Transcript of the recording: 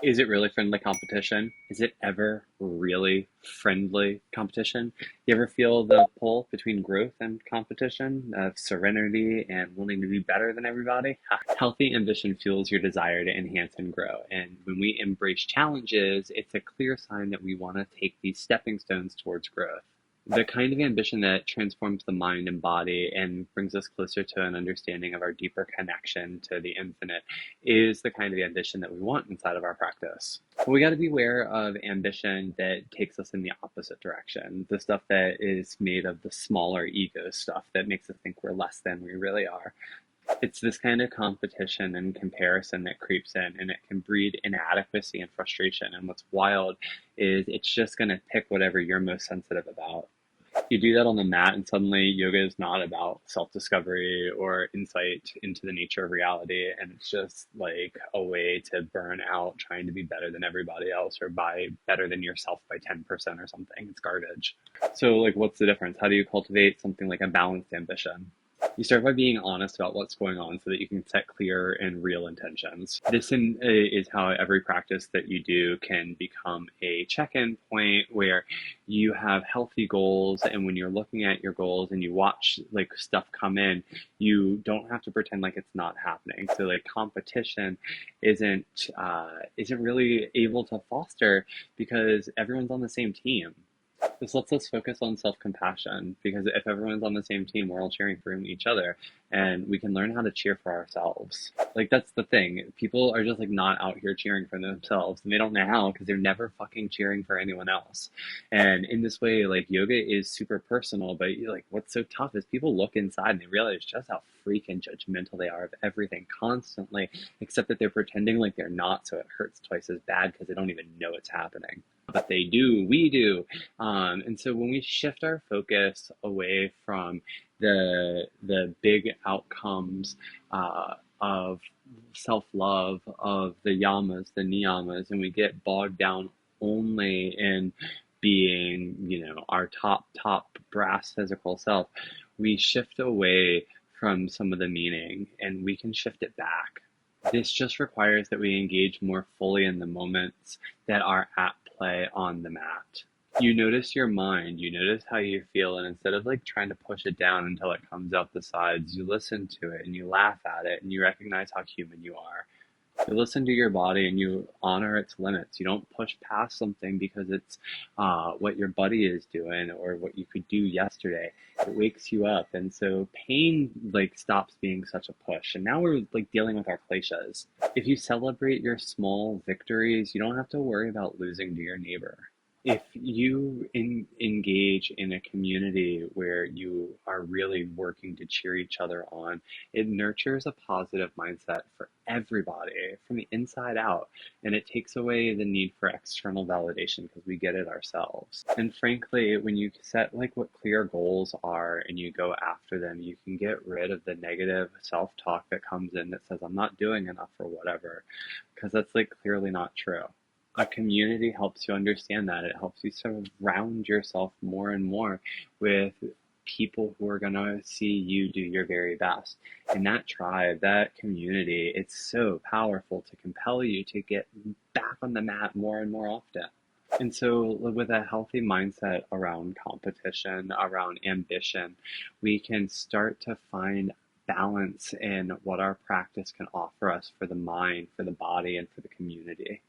Is it really friendly competition? Is it ever really friendly competition? You ever feel the pull between growth and competition, of serenity and wanting to be better than everybody? Ha. Healthy ambition fuels your desire to enhance and grow. And when we embrace challenges, it's a clear sign that we want to take these stepping stones towards growth. The kind of ambition that transforms the mind and body and brings us closer to an understanding of our deeper connection to the infinite is the kind of ambition that we want inside of our practice. But we got to be aware of ambition that takes us in the opposite direction, the stuff that is made of the smaller ego stuff that makes us think we're less than we really are. It's this kind of competition and comparison that creeps in, and it can breed inadequacy and frustration. And what's wild is it's just going to pick whatever you're most sensitive about. You do that on the mat, and suddenly yoga is not about self discovery or insight into the nature of reality. And it's just like a way to burn out trying to be better than everybody else or by better than yourself by 10% or something. It's garbage. So, like, what's the difference? How do you cultivate something like a balanced ambition? You start by being honest about what's going on so that you can set clear and real intentions. Is how every practice that you do can become a check in point where you have healthy goals. And when you're looking at your goals and you watch like stuff come in, you don't have to pretend like it's not happening. So, like, competition isn't really able to foster because everyone's on the same team. This lets us focus on self-compassion because if everyone's on the same team, we're all cheering for each other and we can learn how to cheer for ourselves. Like, that's the thing. People are just like not out here cheering for themselves and they don't know how because they're never fucking cheering for anyone else. And in this way, like, yoga is super personal, but like what's so tough is people look inside and they realize just how freaking judgmental they are of everything constantly, except that they're pretending like they're not, so it hurts twice as bad because they don't even know it's happening. But they do, we do. And so when we shift our focus away from the big outcomes of self love, of the yamas, the niyamas, and we get bogged down only in being, our top brass physical self, we shift away from some of the meaning and we can shift it back. This just requires that we engage more fully in the moments that are at play on the mat. You notice your mind, you notice how you feel, and instead of like trying to push it down until it comes out the sides, you listen to it and you laugh at it and you recognize how human you are. You listen to your body and you honor its limits. You don't push past something because it's what your buddy is doing or what you could do yesterday. It wakes you up, and so pain like stops being such a push. And now we're like dealing with our kleshas. If you celebrate your small victories, you don't have to worry about losing to your neighbor. If you engage in a community where you are really working to cheer each other on, it nurtures a positive mindset for everybody from the inside out. And it takes away the need for external validation because we get it ourselves. And frankly, when you set like what clear goals are and you go after them, you can get rid of the negative self talk that comes in that says, I'm not doing enough or whatever, because that's like clearly not true. A community helps you understand that. It helps you sort of round yourself more and more with people who are going to see you do your very best. And that tribe, that community, it's so powerful to compel you to get back on the mat more and more often. And so, with a healthy mindset around competition, around ambition, we can start to find balance in what our practice can offer us for the mind, for the body, and for the community.